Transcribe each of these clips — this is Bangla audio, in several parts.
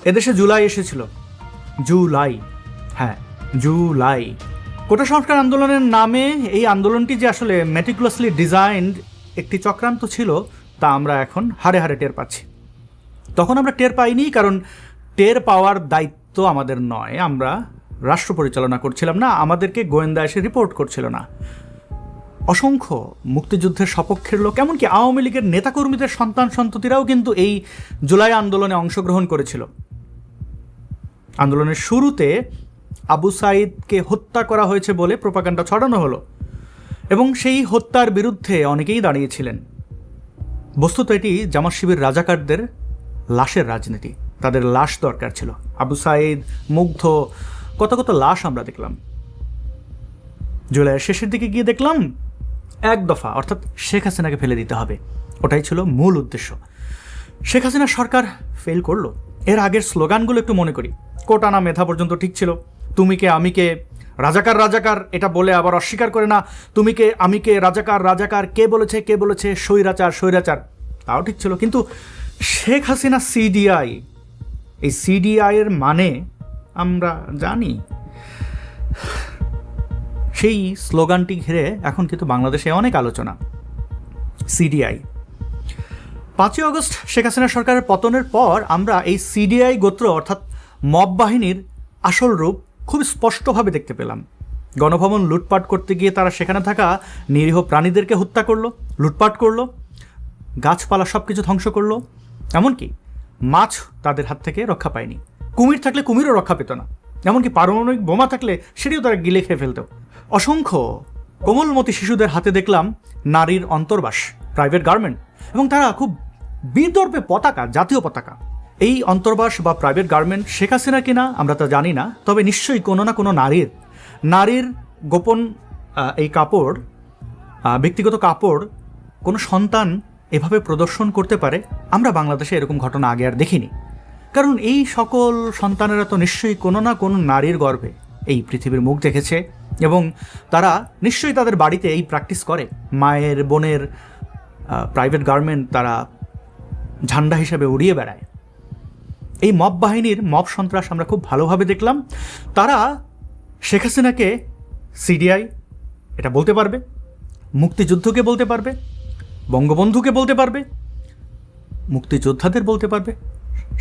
এদেশে জুলাই এসেছিল। জুলাই, হ্যাঁ জুলাই। কোটা সংস্কার আন্দোলনের নামে এই আন্দোলনটি যে আসলে মেটিকুলাসলি ডিজাইনড একটি চক্রান্ত ছিল তা আমরা এখন হারে হারে টের পাচ্ছি। তখন আমরা টের পাইনি, কারণ টের পাওয়ার দায়িত্ব আমাদের নয়। আমরা রাষ্ট্র পরিচালনা করছিলাম না, আমাদেরকে গোয়েন্দা এসে রিপোর্ট করছিল না। অসংখ্য মুক্তিযুদ্ধের সপক্ষের লোক, এমনকি আওয়ামী লীগের নেতাকর্মীদের সন্তান সন্ততিরাও কিন্তু এই জুলাই আন্দোলনে অংশগ্রহণ করেছিল। আন্দোলনের শুরুতে আবু সাইদকে হত্যা করা হয়েছে বলে প্রোপাগান্ডা ছড়ানো হলো এবং সেই হত্যার বিরুদ্ধে অনেকেই দাঁড়িয়েছিলেন। বস্তুত এটি জামাত শিবির রাজাকারদের লাশের রাজনীতি, তাদের লাশ দরকার ছিল। আবু সাইদ, মুগ্ধ, কত কত লাশ আমরা দেখলাম। জুলাইয়ের শেষের দিকে গিয়ে দেখলাম এক দফা, অর্থাৎ শেখ হাসিনাকে ফেলে দিতে হবে, ওটাই ছিল মূল উদ্দেশ্য। শেখ হাসিনা সরকার ফেল করলো। এর আগের স্লোগানগুলো একটু মনে করি। কোটা না মেধা পর্যন্ত ঠিক ছিল। তুমি কে আমি কে, রাজাকার রাজাকার এটা বলে আবার অস্বীকার করে না। তুমি কে আমি কে, রাজাকার রাজাকার, কে বলেছে স্বৈরাচার স্বৈরাচার, তাও ঠিক ছিল। কিন্তু শেখ হাসিনা সিডিআই, এই সিডিআই এর মানে আমরা জানি। সেই স্লোগানটি ঘিরে এখন কিন্তু বাংলাদেশে অনেক আলোচনা। সিডিআই 5ই আগস্ট শেখ হাসিনা সরকারের পতনের পর আমরা এই সিডিআই গোত্র অর্থাৎ মব বাহিনীর আসল রূপ খুব স্পষ্টভাবে দেখতে পেলাম। গণভবন লুটপাট করতে গিয়ে তারা সেখানে থাকা নিরীহ প্রাণীদেরকে হত্যা করলো, লুটপাট করলো, গাছপালা সব কিছু ধ্বংস করলো, এমনকি মাছ তাদের হাত থেকে রক্ষা পায়নি। কুমির থাকলে কুমিরও রক্ষা পেত না, এমনকি পারমাণবিক বোমা থাকলে সেটিও তারা গিলে খেয়ে ফেলত। অসংখ্য কোমলমতি শিশুদের হাতে দেখলাম নারীর অন্তর্বাস, প্রাইভেট গার্মেন্ট, এবং তারা খুব বিদর্ভে পতাকা, জাতীয় পতাকা। এই অন্তর্বাস বা প্রাইভেট গার্মেন্ট শেখ হাসিনা কিনা আমরা তা জানি না, তবে নিশ্চয়ই কোনো না কোনো নারীর গোপন এই কাপড়, ব্যক্তিগত কাপড় কোনো সন্তান এভাবে প্রদর্শন করতে পারে, আমরা বাংলাদেশে এরকম ঘটনা আগে আর দেখিনি। কারণ এই সকল সন্তানেরা তো নিশ্চয়ই কোনো না কোনো নারীর গর্ভে এই পৃথিবীর মুখ দেখেছে এবং তারা নিশ্চয়ই তাদের বাড়িতে এই প্র্যাকটিস করে। মায়ের বোনের প্রাইভেট গার্মেন্ট তারা ঝান্ডা হিসেবে উড়িয়ে বেড়ায়। এই মব বাহিনীর মব সন্ত্রাস আমরা খুব ভালোভাবে দেখলাম। তারা শেখ হাসিনাকে সিডিআই এটা বলতে পারবে, মুক্তিযুদ্ধকে বলতে পারবে, বঙ্গবন্ধুকে বলতে পারবে, মুক্তিযোদ্ধাদের বলতে পারবে,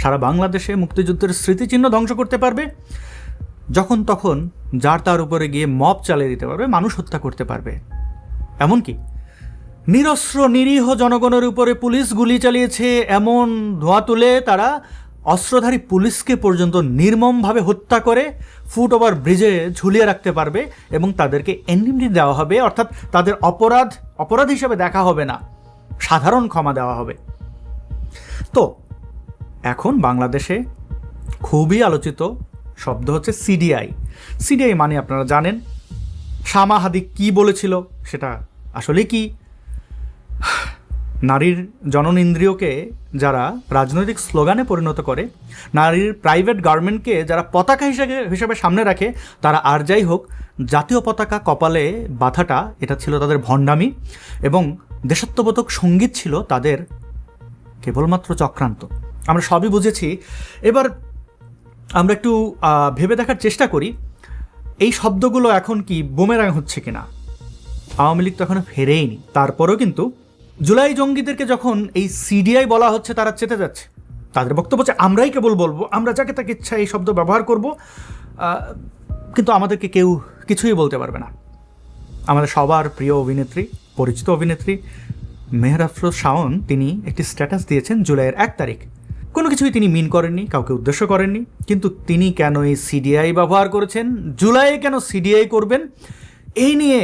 সারা বাংলাদেশে মুক্তিযুদ্ধের স্মৃতিচিহ্ন ধ্বংস করতে পারবে, যখন তখন যার তার উপরে গিয়ে মব চালিয়ে দিতে পারবে, মানুষ হত্যা করতে পারবে। এমনকি নিরস্ত্র নিরীহ জনগণের উপরে পুলিশ গুলি চালিয়েছে এমন ধোঁয়া তুলে তারা অস্ত্রধারী পুলিশকে পর্যন্ত নির্মমভাবে হত্যা করে ফুট ওভার ব্রিজে ঝুলিয়ে রাখতে পারবে এবং তাদেরকে এন্ডিমনি দেওয়া হবে, অর্থাৎ তাদের অপরাধ হিসেবে দেখা হবে না, সাধারণ ক্ষমা দেওয়া হবে। তো এখন বাংলাদেশে খুবই আলোচিত শব্দ হচ্ছে সিডিআই। সিডিআই মানে আপনারা জানেন। শামা হাদি কি বলেছিল সেটা আসলে কি? নারীর জননেন্দ্রিয়কে যারা রাজনৈতিক স্লোগানে পরিণত করে, নারীর প্রাইভেট গার্মেন্টকে যারা পতাকা হিসেবে সামনে রাখে, তারা আর যাই হোক, জাতীয় পতাকা কপালে বাঁধাটা এটা ছিল তাদের ভণ্ডামি এবং দেশাত্মবোধক সঙ্গীত ছিল তাদের কেবলমাত্র চক্রান্ত। আমরা সবই বুঝেছি। এবার আমরা একটু ভেবে দেখার চেষ্টা করি এই শব্দগুলো এখন কি বুমেরাং হচ্ছে কিনা। আওয়ামী লীগ তো এখনো ফেরেইনি, তারপরেও কিন্তু জুলাই জঙ্গিদেরকে যখন এই সিডিআই বলা হচ্ছে তারা চেতে যাচ্ছে। তাদের বক্তব্য হচ্ছে আমরাই কেবল বলবো, আমরা যাকে তাকে ইচ্ছা এই শব্দ ব্যবহার করব, কিন্তু আমাদেরকে কেউ কিছুই বলতে পারবে না। আমাদের সবার প্রিয় অভিনেত্রী, পরিচিত অভিনেত্রী মেহের আফরোজ শাওন, তিনি একটি স্ট্যাটাস দিয়েছেন জুলাইয়ের 1 তারিখ। কোনো কিছুই তিনি মিন করেননি, কাউকে উদ্দেশ্য করেননি, কিন্তু তিনি কেন এই সিডিআই ব্যবহার করেছেন, জুলাইয়ে কেন সিডিআই করবেন, এই নিয়ে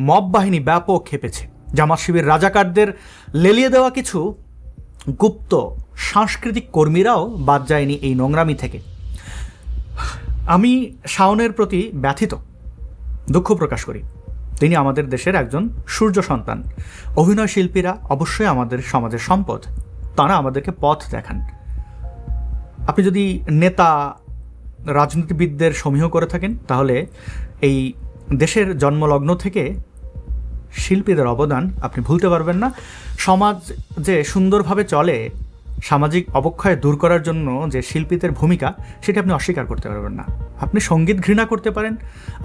মব বাহিনী ব্যাপক খেপেছে। জামাত শিবির রাজাকারদের লেলিয়ে দেওয়া কিছু গুপ্ত সাংস্কৃতিক কর্মীরাও বাদ যায়নি এই নোংরামি থেকে। আমি শাওনের প্রতি ব্যথিত, দুঃখ প্রকাশ করি। তিনি আমাদের দেশের একজন সূর্য সন্তান। অভিনয় শিল্পীরা অবশ্যই আমাদের সমাজের সম্পদ, তারা আমাদেরকে পথ দেখান। আপনি যদি নেতা রাজনীতিবিদদের সমীহ করে থাকেন, তাহলে এই দেশের জন্মলগ্ন থেকে শিল্পীদের অবদান আপনি ভুলতে পারবেন না। সমাজ যে সুন্দরভাবে চলে সামাজিক অবক্ষয় দূর করার জন্য যে শিল্পীদের ভূমিকা, সেটা আপনি অস্বীকার করতে পারবেন না। আপনি সঙ্গীত ঘৃণা করতে পারেন,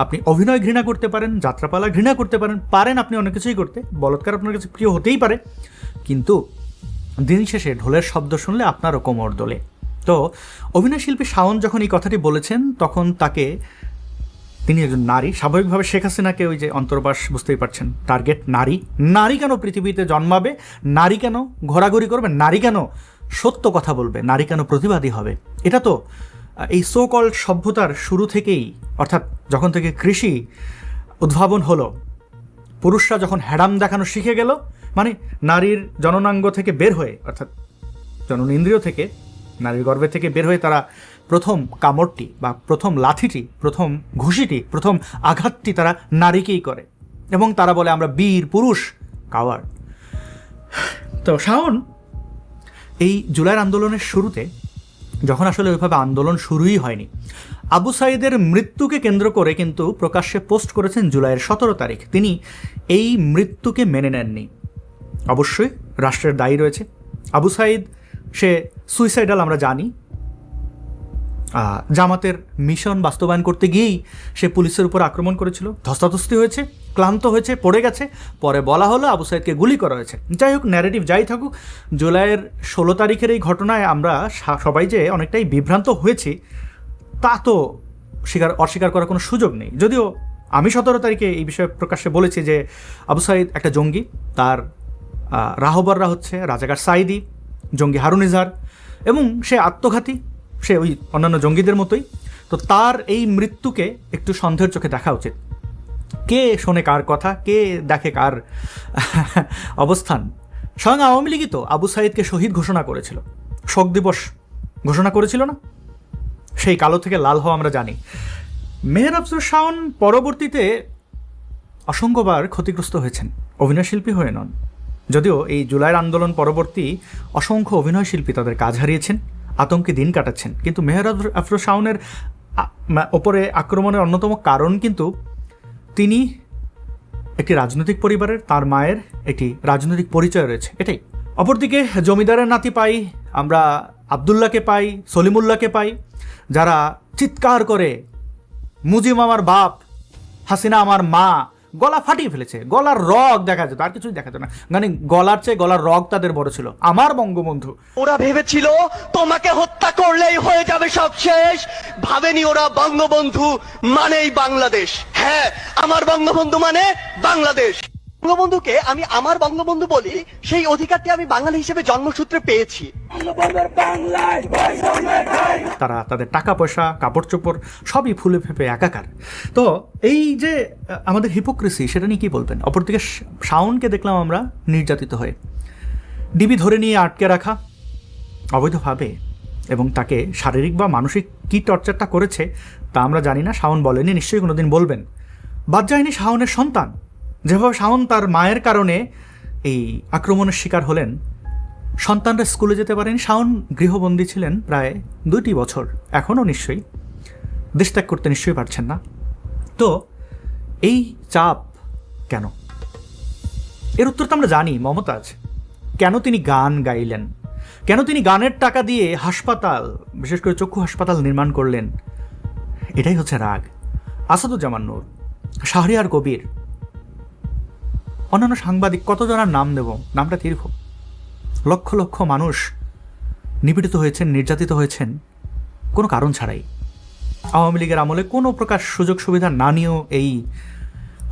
আপনি অভিনয় ঘৃণা করতে পারেন, যাত্রাপালা ঘৃণা করতে পারেন আপনি অনেক কিছুই করতে, বলৎকার আপনার কাছে প্রিয় হতেই পারে, কিন্তু দিন শেষে ঢোলের শব্দ শুনলে আপনারও কোমর দোলে। তো অভিনয়শিল্পী শাওন যখন এই কথাটি বলেছেন, তখন তিনি একজন নারী, স্বাভাবিকভাবে শেখ হাসিনাকে ওই যে অন্তর্বাস, বুঝতেই পারছেন, টার্গেট নারী। নারী কেন পৃথিবীতে জন্মাবে, নারী কেন ঘোরাঘুরি করবে, নারী কেন সত্য কথা বলবে, নারী কেন প্রতিবাদী হবে? এটা তো এই সো কল্ড সভ্যতার শুরু থেকেই, অর্থাৎ যখন থেকে কৃষি উদ্ভাবন হলো, পুরুষরা যখন হ্যাডাম দেখানো শিখে গেল, মানে নারীর জননাঙ্গ থেকে বের হয়ে, অর্থাৎ জননেন্দ্রিয় থেকে, নারীর গর্ভে থেকে বের হয়ে তারা প্রথম কামড়টি বা প্রথম লাথিটি, প্রথম ঘুষিটি, প্রথম আঘাতটি তারা নারীকেই করে, এবং তারা বলে আমরা বীর পুরুষ, কাওয়ার্ড। তো শাওন এই জুলাইয়ের আন্দোলনের শুরুতে, যখন আসলে ওইভাবে আন্দোলন শুরুই হয়নি, আবু সাঈদের মৃত্যুকে কেন্দ্র করে কিন্তু প্রকাশ্যে পোস্ট করেছেন জুলাইয়ের 17 তারিখ। তিনি এই মৃত্যুকে মেনে নেননি। অবশ্যই রাষ্ট্রের দায়ী রয়েছে। আবু সাঈদ সে সুইসাইডাল আমরা জানি, জামাতের মিশন বাস্তবায়ন করতে গিয়েই সে পুলিশের উপর আক্রমণ করেছিল, ধস্তাধস্তি হয়েছে, ক্লান্ত হয়েছে, পড়ে গেছে, পরে বলা হলো আবু সাঈদকে গুলি করা হয়েছে। যাই হোক, ন্যারেটিভ যাই থাকুক, জুলাইয়ের 16 তারিখের এই ঘটনায় আমরা সবাই যে অনেকটাই বিভ্রান্ত হয়েছি তা তো অস্বীকার করার কোনো সুযোগ নেই। যদিও আমি 17 তারিখে এই বিষয়ে প্রকাশ্যে বলেছি যে আবু সাঈদ একটা জঙ্গি, তার রাহবররা হচ্ছে রাজাকার সাঈদী, জঙ্গি হারুন ইজহার, এবং সে আত্মঘাতী, সে ওই অন্যান্য জঙ্গিদের মতোই। তো তার এই মৃত্যুকে একটু সন্দেহের চোখে দেখা উচিত। কে শোনে কার কথা, কে দেখে কার অবস্থান। স্বয়ং আওয়ামী লীগই তো আবু সাঈদকে শহীদ ঘোষণা করেছিল, শোক দিবস ঘোষণা করেছিল না? সেই কালো থেকে লাল হওয়া আমরা জানি। মেহের আফরোজ শাওন পরবর্তীতে অসংখ্যবার ক্ষতিগ্রস্ত হয়েছেন, অভিনয়শিল্পী হয়ে নন। যদিও এই জুলাইয়ের আন্দোলন পরবর্তী অসংখ্য অভিনয়শিল্পী তাদের কাজ হারিয়েছেন, আতঙ্কে দিন কাটাচ্ছেন, কিন্তু মেহের আফরোজ শাওনের ওপরে আক্রমণের অন্যতম কারণ কিন্তু তিনি একটি রাজনৈতিক পরিবারের, তার মায়ের একটি রাজনৈতিক পরিচয় রয়েছে, এটাই। অপরদিকে জমিদারের নাতি পাই আমরা, আবদুল্লাহকে পাই, সলিমুল্লাহকে পাই, যারা চিৎকার করে মুজিব আমার বাপ, হাসিনা আমার মা, গলা ফাটিয়ে ফেলেছে, গলার রগ দেখা যেত, আর কিছুই দেখা যেত না, মানে গলার চেয়ে গলার রগ তাদের বড় ছিল। আমার বঙ্গবন্ধু, ওরা ভেবেছিল তোমাকে হত্যা করলেই হয়ে যাবে সব শেষ, ভাবেনি ওরা বঙ্গবন্ধু মানেই বাংলাদেশ। হ্যাঁ, আমার বঙ্গবন্ধু মানে বাংলাদেশ। বঙ্গবন্ধুকে আমি আমার বঙ্গবন্ধু বলি, সেই অধিকারটি আমি বাঙালি হিসেবে জন্মসূত্রে পেয়েছি। তারা তাদের টাকা পয়সা, কাপড় চোপড় সবই ফুলে ফেপে একাকার। তো এই যে আমাদের হিপোক্রেসি, সেটা নিয়ে কী বলবেন? অপরদিকে শাওনকে দেখলাম আমরা নির্যাতিত হয়ে, ডিবি ধরে নিয়ে আটকে রাখা অবৈধভাবে, এবং তাকে শারীরিক বা মানসিক কী টর্চারটা করেছে তা আমরা জানি না, শাওন বলেনি, নিশ্চয়ই কোনো দিন বলবেন। বাদ যায়নি শাওনের সন্তান, যেভাবে শাওন তার মায়ের কারণে এই আক্রমণের শিকার হলেন, সন্তানরা স্কুলে যেতে পারেন। শাওন গৃহবন্দী ছিলেন প্রায় 2টি বছর, এখনও নিশ্চয়ই দেশ ত্যাগ করতে নিশ্চয়ই পারছেন না। তো এই চাপ কেন? এর উত্তর তো আমরা জানি, মমতাজ। কেন তিনি গান গাইলেন, কেন তিনি গানের টাকা দিয়ে হাসপাতাল, বিশেষ করে চক্ষু হাসপাতাল নির্মাণ করলেন? এটাই হচ্ছে রাগ। আসাদুজ্জামান নূর, শাহরিয়ার কবির, অন্যান্য সাংবাদিক, কতজনের নাম দেব, নামটা দীর্ঘ। লক্ষ লক্ষ মানুষ নিপীড়িত হয়েছেন, নির্যাতিত হয়েছেন কোনো কারণ ছাড়াই। আওয়ামী লীগের আমলে কোনো প্রকার সুযোগ সুবিধা না নিয়েও এই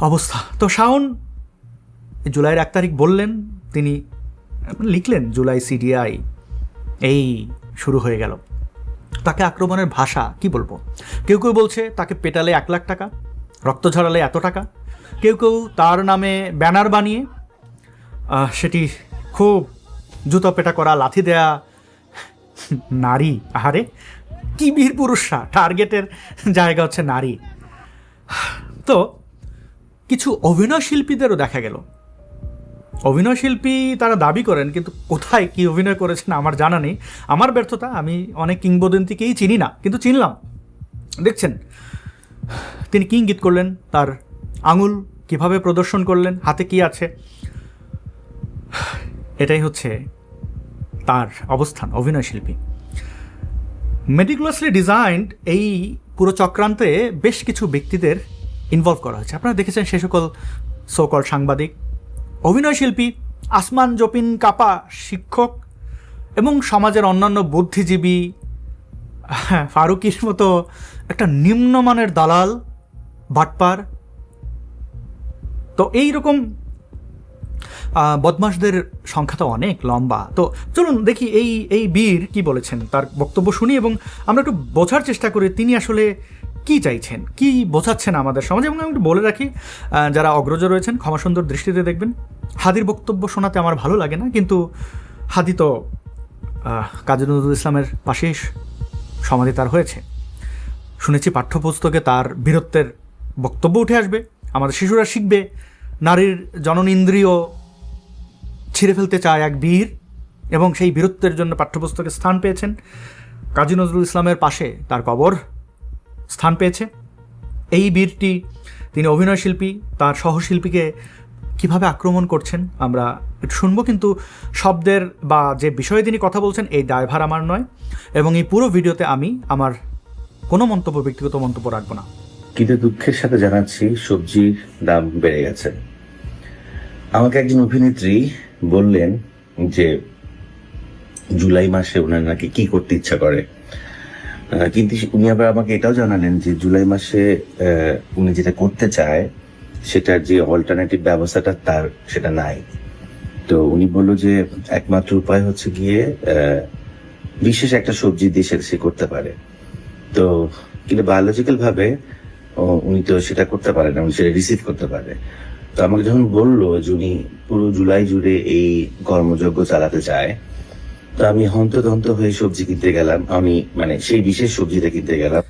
অবস্থা। তো শাওন জুলাইয়ের 1 তারিখ বললেন, তিনি লিখলেন জুলাই সিডিআই, এই শুরু হয়ে গেল। তাকে আক্রমণের ভাষা কি বলবো? কেউ কেউ বলছে তাকে পেটালে 1 লাখ টাকা, রক্ত ঝরালে এত টাকা, কেউ কেউ তার নামে ব্যানার বানিয়ে সেটি খুব জুতো পেটা করা, লাথি দেয়া, নারী, আহারে কি বীর পুরুষরা, টার্গেটের জায়গা হচ্ছে নারী। তো কিছু অভিনয়শিল্পীদেরও দেখা গেল, অভিনয়শিল্পী তারা দাবি করেন, কিন্তু কোথায় কি অভিনয় করেছেন আমার জানা নেই। আমার ব্যর্থতা, আমি অনেক কিংবদন্তিকেই চিনি না, কিন্তু চিনলাম। দেখছেন তিনি কি ইঙ্গিত করলেন, তার আঙুল কিভাবে প্রদর্শন করলেন, হাতে কি আছে। এটাই হচ্ছে তার অবস্থান অভিনয় শিল্পী। মেটিকুলাসলি ডিজাইনড এই পুরো চক্রান্তে বেশ কিছু ব্যক্তিদের ইনভলভ করা হয়েছে। আপনারা দেখেছেন সে সকল সোকল সাংবাদিক, অভিনয় শিল্পী, আসমান জপিন কাপা শিক্ষক এবং সমাজের অন্যান্য বুদ্ধিজীবী, ফারুকির মতো একটা নিম্নমানের দালাল, বাটপার। তো এইরকম বদমাশদের সংখ্যা তো অনেক লম্বা। তো চলুন দেখি এই বীর কি বলেছেন, তার বক্তব্য শুনি এবং আমরা একটু বোঝার চেষ্টা করি তিনি আসলে কি চাইছেন, কি বোঝাচ্ছেন আমাদের সমাজে। এবং আমি একটু বলে রাখি, যারা অগ্রজ রয়েছেন ক্ষমাসুন্দর দৃষ্টিতে দেখবেন। হাদির বক্তব্য শোনাতে আমার ভালো লাগে না, কিন্তু হাদি তো কাজী নজরুল ইসলামের পাশেই সমাধি তার হয়েছে। শুনেছি পাঠ্যপুস্তকে তার বীরত্বের বক্তব্য উঠে আসবে, আমাদের শিশুরা শিখবে নারীর জননেন্দ্রিয় ছিঁড়ে ফেলতে চায় এক বীর, এবং সেই বীরত্বের জন্য পাঠ্যপুস্তকে স্থান পেয়েছেন। কাজী নজরুল ইসলামের পাশে তার কবর স্থান পেয়েছে। এই বীরটি, তিনি অভিনয় শিল্পী, তার সহশিল্পীকে কিভাবে আক্রমণ করছেন আমরা একটু শুনবো, কিন্তু শব্দের বা যে বিষয়ে তিনি কথা বলছেন এই দায়ভার আমার নয়, এবং এই পুরো ভিডিওতে আমি আমার কোনো মন্তব্য, ব্যক্তিগত মন্তব্য রাখবো না। কিন্তু দুঃখের সাথে জানাচ্ছি সবজির দাম বেড়ে গেছে। আমাকে একজন অভিনেত্রী বললেন যে জুলাই মাসে ওনার নাকি কি করতে ইচ্ছা করে, কিন্তু উনি আবার আমাকে এটাও জানালেন যে জুলাই মাসে উনি যেটা করতে চায় সেটার যে অল্টারনেটিভ ব্যবস্থাটা তার সেটা নাই। তো উনি বললো যে একমাত্র উপায় হচ্ছে গিয়ে বিশেষ একটা সবজি দিয়ে সেটা সে করতে পারে। তো কিন্তু বায়োলজিক্যাল ভাবে উনি তো সেটা করতে পারে না, উনি সেটা রিসিভ করতে পারে। তো আমাকে যখন বললো যে উনি পুরো জুলাই জুড়ে এই কর্মযজ্ঞ চালাতে চায়, তো আমি হন্তদন্ত হয়ে সবজি কিনতে গেলাম। আমি মানে সেই বিশেষ সবজিটা কিনতে গেলাম।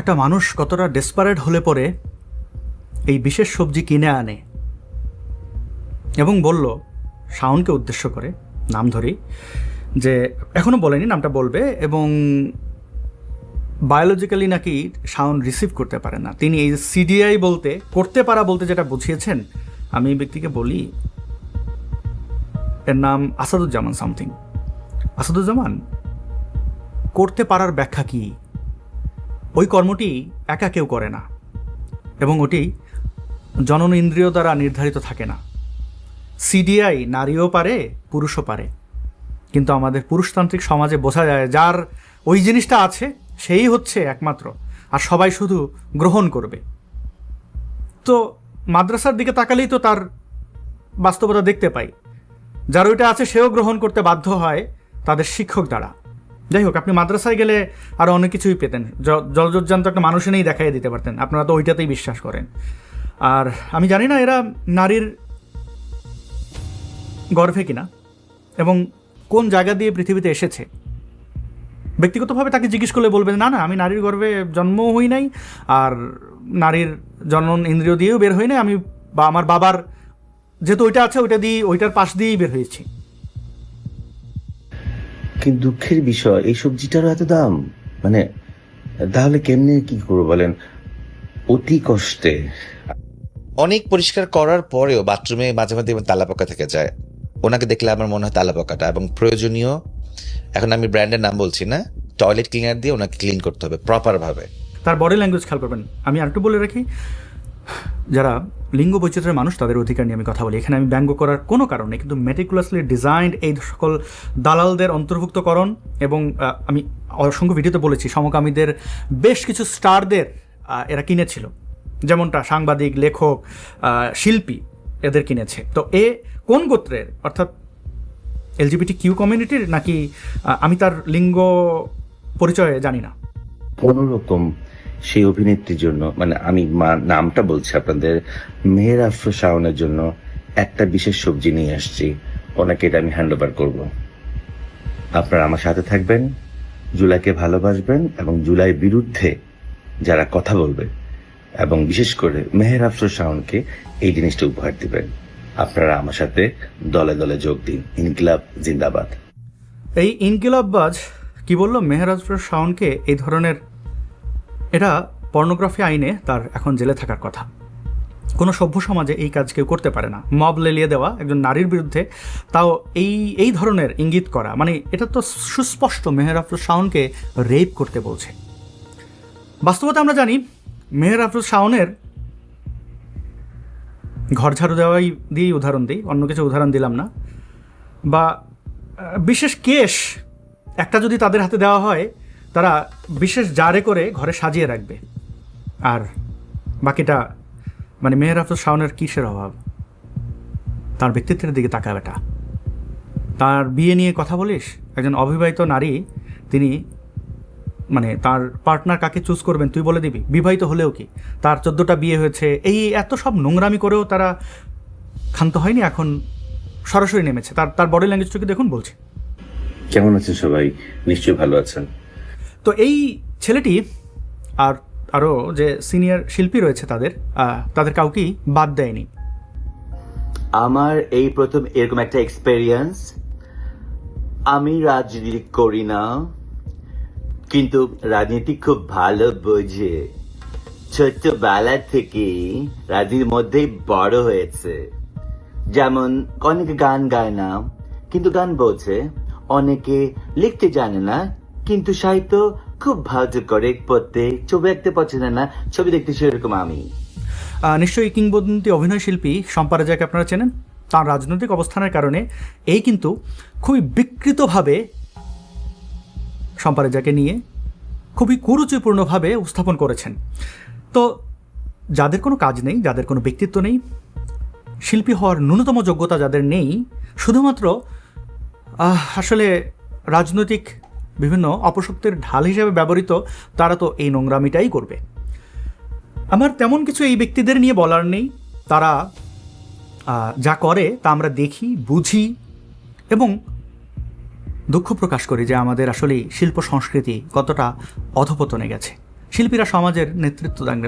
একটা মানুষ কতটা ডেসপারেট হলে পরে এই বিশেষ সবজি কিনে আনে, এবং বলল শাওনকে উদ্দেশ্য করে, নাম ধরি, যে এখনও বলেনি নামটা বলবে, এবং বায়োলজিক্যালি নাকি শাওন রিসিভ করতে পারে না। তিনি এই সিডিআই বলতে, করতে পারা বলতে যেটা বুঝিয়েছেন, আমি এই ব্যক্তিকে বলি, এর নাম আসাদুজ্জামান সামথিং। আসাদুজ্জামান, করতে পারার ব্যাখ্যা কি? ওই কর্মটি একা কেউ করে না, এবং ওটি জনন ইন্দ্রিয় দ্বারা নির্ধারিত থাকে না। সিডিআই নারীও পারে, পুরুষও পারে, কিন্তু আমাদের পুরুষতান্ত্রিক সমাজে বোঝা যায় যার ওই জিনিসটা আছে সেই হচ্ছে একমাত্র, আর সবাই শুধু গ্রহণ করবে। তো মাদ্রাসার দিকে তাকালেই তো তার বাস্তবতা দেখতে পাই, যার ওইটা আছে সেও গ্রহণ করতে বাধ্য হয় তাদের শিক্ষক দ্বারা। যাই হোক, আপনি মাদ্রাসায় গেলে আরও অনেক কিছুই পেতেন, জলজজ্জান্ত একটা মানুষ এনেই দেখাই দিতে পারতেন, আপনারা তো ওইটাতেই বিশ্বাস করেন। আর আমি জানি না এরা নারীর গর্ভে কিনা এবং কোন জায়গা দিয়ে পৃথিবীতে এসেছে। ব্যক্তিগতভাবে তাকে জিজ্ঞেস করলে বলবেন না না, আমি নারীর গর্ভে জন্মও হই নাই, আর নারীর জনন ইন্দ্রিয় দিয়েও বের হই নাই, আমি বা আমার বাবার যেহেতু ওইটা আছে ওইটা দিয়ে, ওইটার পাশ দিয়েই বের হয়েছি। কিন্তু দুঃখের বিষয় এই সবজিটারও এত দাম, মানে তাহলে কেমনে কি করবো বলেন, অতি কষ্টে। অনেক পরিষ্কার করার পরেও বাথরুমে মাঝে মাঝে তালাপোকা থেকে যায়। ওনাকে দেখলে আমার মনে হয় তালাপোকাটা, এবং প্রয়োজনীয়, এখন আমি ব্র্যান্ডের নাম বলছি না, টয়লেট ক্লিনার দিয়ে ওনাকে ক্লিন করতে হবে প্রপার ভাবে। তার বডি ল্যাঙ্গুয়েজ খেয়াল করবেন। আমি আরেকটু বলে রাখি, যারা লিঙ্গ বৈচিত্র্যের মানুষ তাদের অধিকার নিয়ে আমি কথা বলি, এখানে আমি ব্যঙ্গ করার কোনো কারণ নেই, কিন্তু মেটিকুলাসলি ডিজাইনড এই সকল দালালদের অন্তর্ভুক্তকরণ, এবং আমি অসংখ্য ভিডিওতে বলেছি সমকামীদের বেশ কিছু স্টারদের এরা কিনেছিল, যেমনটা সাংবাদিক, লেখক, শিল্পী এদের কিনেছে। তো এ কোন গোত্রের, অর্থাৎ এলজিবিটি কিউ কমিউনিটির নাকি, আমি তার লিঙ্গ পরিচয় জানি না। কোনোরকম সেই অভিনেত্রীর জন্য, মানে আমি নামটা বলছি আপনাদের, মেহের আফরোজ শাওনের জন্য একটা বিশেষ সবজি নিয়ে আসছি, ওনাকে এটা আমি হ্যান্ড ওভার করবো। আপনারা আমার সাথে থাকবেন, জুলাইকে ভালোবাসবেন, এবং জুলাই বিরুদ্ধে যারা কথা বলবে, এবং বিশেষ করে মেহের আফরোজ শাওনকে এই জিনিসটা উপহার দিবেন। আপনারা আমার সাথে দলে দলে যোগ দিন। ইনকিলাব জিন্দাবাদ। এই ইনকিলাববাজ কি বলল, মেহের আফরোজ শাওনকে এই ধরনের, এটা পর্নোগ্রাফি আইনে তার এখন জেলে থাকার কথা। কোনো সভ্য সমাজে এই কাজ কেউ করতে পারে না। মব লেলিয়ে দেওয়া একজন নারীর বিরুদ্ধে, তাও এই ধরনের ইঙ্গিত করা, মানে এটা তো সুস্পষ্ট মেহের আফরোজ শাওনকে রেপ করতে বলছে। বাস্তবতা আমরা জানি, মেহের আফরোজ শাওনের ঘর ঝাড়ু দেওয়াই দিয়েই উদাহরণ দিই, অন্য কিছু উদাহরণ দিলাম না, বা বিশেষ কেশ একটা যদি তাদের হাতে দেওয়া হয়, তারা বিশেষ জারে করে ঘরে সাজিয়ে রাখবে, আর বাকিটা মানে মেহের আফরোজ শাওনের কিসের অভাব? তার ব্যক্তিত্বের দিকে তাকা বেটা। তার বিয়ে নিয়ে কথা বলিস, একজন অবিবাহিত নারী, তিনি মানে তার পার্টনার কাকে চুজ করবেন তুই বলে দিবি? বিবাহিত হলেও কি, তার 14টা বিয়ে হয়েছে, এই এত সব নোংরামি করেও তারা ক্ষান্ত হয়নি, এখন সরাসরি নেমেছে। তার বডি ল্যাঙ্গুয়েজটাকে দেখুন, বলছে। কেমন আছেন সবাই? নিশ্চয়ই ভালো আছেন। তো এই ছেলেটি আর আরও যে সিনিয়র শিল্পী রয়েছে তাদের কাউকেই বাদ দেয়নি। আমার এই প্রথম এরকম একটা এক্সপেরিয়েন্স। আমি রাজনীতি করি না, কিন্তু রাজনীতি খুব ভালো বোঝে। ছোট্টবেলা থেকে রাজনীতির মধ্যেই বড় হয়েছে। যেমন অনেকে গান গায় না কিন্তু গান বোঝে, অনেকে লিখতে জানে না কিন্তু সাহিত্য খুব ভালো করে পড়তে, ছবি আঁকতে পছন্দ না, ছবি দেখতে সেরকম আমি। নিশ্চয়ই কিংবদন্তি অভিনয় শিল্পী শম্পা রেজাকে আপনারা চেনেন। তার রাজনৈতিক অবস্থানের কারণে এই কিন্তু খুবই বিকৃতভাবে শম্পা রেজাকে নিয়ে খুবই কুরুচিপূর্ণভাবে উপস্থাপন করেছেন। তো যাদের কোনো কাজ নেই, যাদের কোনো ব্যক্তিত্ব নেই, শিল্পী হওয়ার ন্যূনতম যোগ্যতা যাদের নেই, শুধুমাত্র আসলে রাজনৈতিক বিভিন্ন অপশক্তির ঢাল হিসেবে ব্যবহৃত, তারা তো এই নোংরামিটাই করবে। আমার তেমন কিছু এই ব্যক্তিদের নিয়ে বলার নেই। তারা যা করে তা আমরা দেখি, বুঝি এবং দুঃখ প্রকাশ করি যে আমাদের আসলে শিল্প সংস্কৃতি কতটা অধপতনে গেছে। শিল্পীরা সমাজের নেতৃত্ব দেন,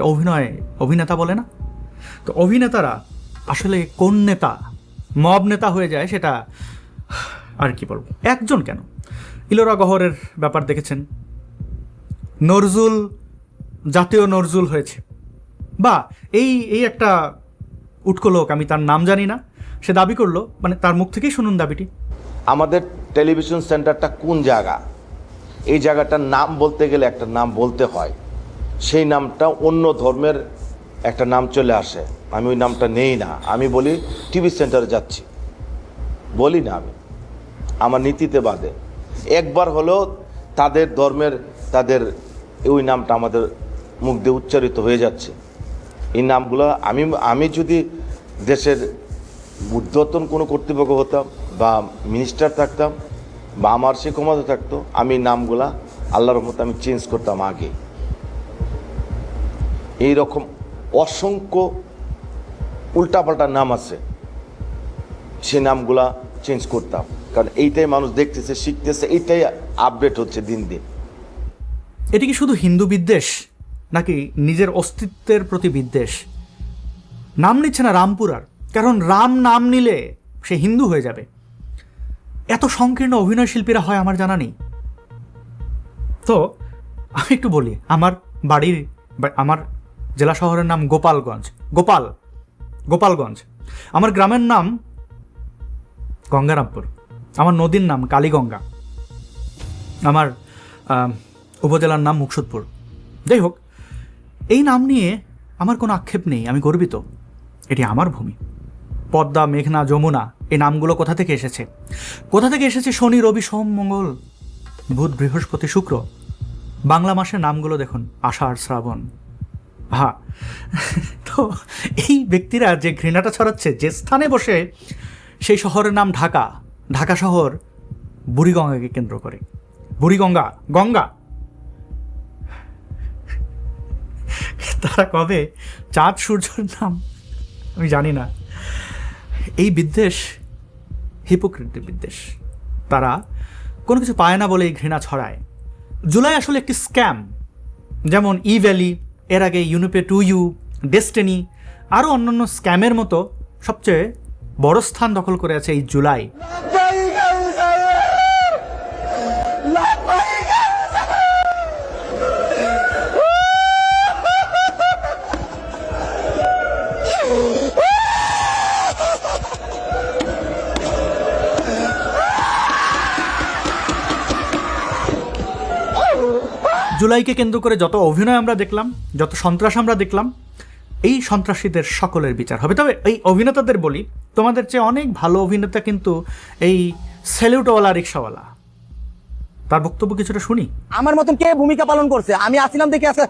অভিনেতা বলে না, তো অভিনেতারা আসলে কোন নেতা মব নেতা হয়ে যায় সেটা আর কি বলবো। একজন কেন, ইলোরা গহরের ব্যাপার দেখেছেন, নজরুল জাতীয় নজরুল হয়েছে, বা এই একটা উটকো লোক, আমি তার নাম জানি না, সে দাবি করলো, মানে তার মুখ থেকেই শুনুন দাবিটি। আমাদের টেলিভিশন সেন্টারটা কোন জায়গা, এই জায়গাটার নাম বলতে গেলে একটা নাম বলতে হয়, সেই নামটা অন্য ধর্মের একটা নাম চলে আসে, আমি ওই নামটা নেই না, আমি বলি টিভি সেন্টারে যাচ্ছি, বলি না আমি, আমার নীতিতে বাদে। একবার হলেও তাদের ধর্মের তাদের ওই নামটা আমাদের মুখ দিয়ে উচ্চারিত হয়ে যাচ্ছে। এই নামগুলো আমি যদি দেশের ঊর্ধ্বতন কোনো কর্তৃপক্ষ হতাম বা মিনিস্টার থাকতাম বা আমার সে ক্ষমতা থাকতো, আমি নামগুলা আল্লাহর রহমতে আমি চেঞ্জ করতাম আগে। এই রকম অসংখ্য উল্টাপাল্টা নাম আছে, সে নামগুলা চেঞ্জ করতাম, কারণ এইটাই মানুষ দেখতেছে, শিখতেছে, এইটাই আপডেট হচ্ছে দিন দিন। এটি কি শুধু হিন্দু বিদ্বেষ নাকি নিজের অস্তিত্বের প্রতি বিদ্বেষ? নাম নিচ্ছে না রামপুরার, কারণ রাম নাম নিলে সে হিন্দু হয়ে যাবে। এত সংকীর্ণ অভিনয় শিল্পীরা হয় আমার জানা নেই। তো আমি একটু বলি, আমার জেলা শহরের নাম গোপালগঞ্জ, আমার গ্রামের নাম গঙ্গারামপুর, আমার নদীর নাম কালীগঙ্গা, আমার উপজেলার নাম মুকসুদপুর। যাই হোক, এই নাম নিয়ে আমার কোনো আক্ষেপ নেই, আমি গর্বিত, এটি আমার ভূমি। পদ্মা, মেঘনা, যমুনা, এই নামগুলো কোথা থেকে এসেছে? শনি, রবি, সোম, মঙ্গল, বুধ, বৃহস্পতি, শুক্র। বাংলা মাসের নামগুলো দেখুন, আষাঢ়, শ্রাবণ। তো এই ব্যক্তিরা যে ঘৃণাটা ছড়াচ্ছে যে স্থানে বসে, সেই শহরের নাম ঢাকা শহর বুড়িগঙ্গাকে কেন্দ্র করে। গঙ্গা তারা কবে চাঁদ সূর্যের নাম আমি জানি না। এই বিদ্বেষ হিপোক্রিটের বিদ্বেষ। তারা কোনো কিছু পায় না বলে এই ঘৃণা ছড়ায়। জুলাই আসলে একটি স্ক্যাম, যেমন ই ভ্যালি, এর আগে ইউনিপে 2U, ডেস্টিনি, আরও অন্যান্য স্ক্যামের মতো সবচেয়ে বড় স্থান দখল করে আছে এই জুলাই। জুলাইকে কেন্দ্র করে যত অভিনয় আমরা দেখলাম, যত সন্ত্রাস আমরা দেখলাম, এই সন্ত্রাসীদের সকলের বিচার হবে। তবে এই অভিনেতাদের বলি, তোমাদের চেয়ে অনেক ভালো অভিনেতা কিন্তু এই স্যালুটওয়ালা রিক্সাওয়ালা। তার বক্তব্য কিছুটা শুনি। আমার মতন কে ভূমিকা পালন করছে? আমি আসছিলাম দেখে আজকে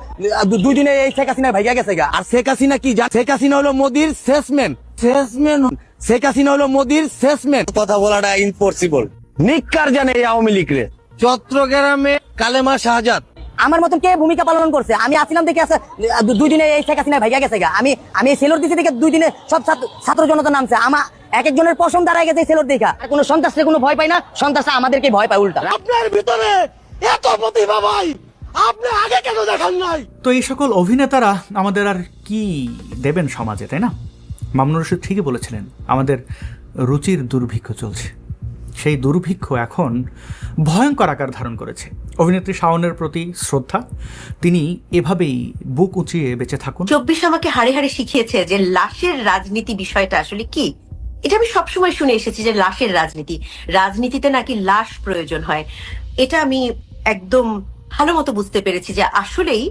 2 দিনে এই শেখ হাসিনা ভাইয়া গেছে গা। আর শেখ হাসিনা কি শেখ হাসিনা হলো মোদির শেষম্যান। শেখ হাসিনা হলো মোদির শেষম্যান। কথা বলাটা ইম্পসিবল। নিকার জানে এই আওয়ামী লীগ রে। চট্টগ্রামে কালেমা শাহজাদ। আমার মতন কে ভূমিকা পালন করছে? আমি আসছিলাম দেখে আজকে 2 দিনে এই শেখ হাসিনা ভাইয়া গেছে গা। আমি সেলর দিছি দেখে 2 দিনে সব ছাত্র জনতা নামছে। এক একজনের পশম দাঁড়ায় গেছে সেলর দেখা। আর কোনো সন্ত্রাসে কোনো ভয় পায় না, সন্ত্রাসে আমাদেরকে ভয় পায় উল্টা। আপনার ভিতরে এত প্রতিভা ভাই, আপনি আগে কেন দেখান নাই? তো এই সকল অভিনেতারা আমাদের আর কি দেবেন সমাজে, তাই না? মামুনুর রশিদ ঠিকই বলেছিলেন, আমাদের রুচির দুর্ভিক্ষ চলছে। সেই দুর্ভিক্ষ এখন ভয়ঙ্কর আকার ধারণ করেছে। অভিনেত্রী শাওনের প্রতি শ্রদ্ধা, তিনি এভাবেই বুক উঁচিয়ে বেঁচে থাকুন। 24 আমাকে হাড়ে হাড়ে শিখিয়েছে যে লাশের রাজনীতি বিষয়টা আসলে কি। এটা আমি সবসময় শুনে এসেছি যে লাশের রাজনীতিতে নাকি লাশ প্রয়োজন হয়। এটা আমি একদম ভালো মতো বুঝতে পেরেছি যে আসলেই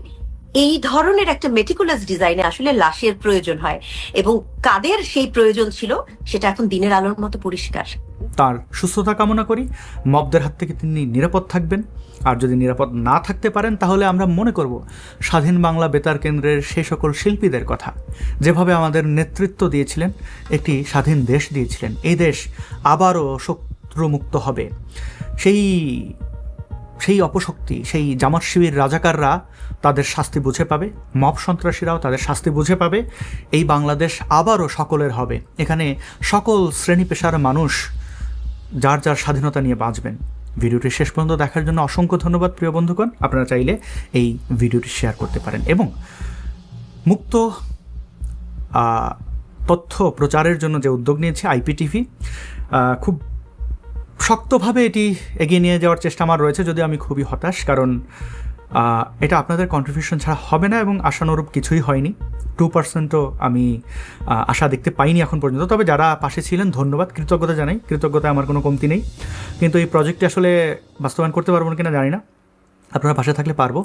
এই ধরনের একটা মেটিকুলাস ডিজাইনে আসলে লাশের প্রয়োজন হয়, এবং কাদের সেই প্রয়োজন ছিল সেটা এখন দিনের আলোর মতো পরিষ্কার। তার সুস্থতা কামনা করি। মবদের হাত থেকে তিনি নিরাপদ থাকবেন। আর যদি নিরাপদ না থাকতে পারেন, তাহলে আমরা মনে করব স্বাধীন বাংলা বেতার কেন্দ্রের সেই সকল শিল্পীদের কথা, যেভাবে আমাদের নেতৃত্ব দিয়েছিলেন, একটি স্বাধীন দেশ দিয়েছিলেন। এই দেশ আবারও শত্রুমুক্ত হবে। সেই অপশক্তি, সেই জামাত শিবির রাজাকাররা তাদের শাস্তি বুঝে পাবে, মব সন্ত্রাসীরাও তাদের শাস্তি বুঝে পাবে। এই বাংলাদেশ আবারও সকলের হবে। এখানে সকল শ্রেণী পেশার মানুষ যার যার স্বাধীনতা নিয়ে বাঁচবেন। ভিডিওটি শেষ পর্যন্ত দেখার জন্য অসংখ্য ধন্যবাদ প্রিয় বন্ধুগণ। আপনারা চাইলে এই ভিডিওটি শেয়ার করতে পারেন এবং মুক্ত তথ্য প্রচারের জন্য যে উদ্যোগ নিয়েছে IPTV, খুব শক্তভাবে এটি এগিয়ে নিয়ে যাওয়ার চেষ্টা আমার রয়েছে, যদিও আমি খুবই হতাশ, কারণ এটা আপনাদের কন্ট্রিবিউশন ছাড়া হবে না এবং আশানুরূপ কিছুই হয়নি। 2%ও আমি আশা দেখতে পাইনি এখন পর্যন্ত। তবে যারা পাশে ছিলেন ধন্যবাদ, কৃতজ্ঞতা জানাই। কৃতজ্ঞতায় আমার কোনো কমতি নেই, কিন্তু এই প্রজেক্টটি আসলে বাস্তবায়ন করতে পারবো কিনা জানি না। আপনারা পাশে থাকলে পারবো,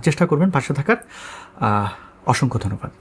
চেষ্টা করবেন পাশে থাকার। অসংখ্য ধন্যবাদ।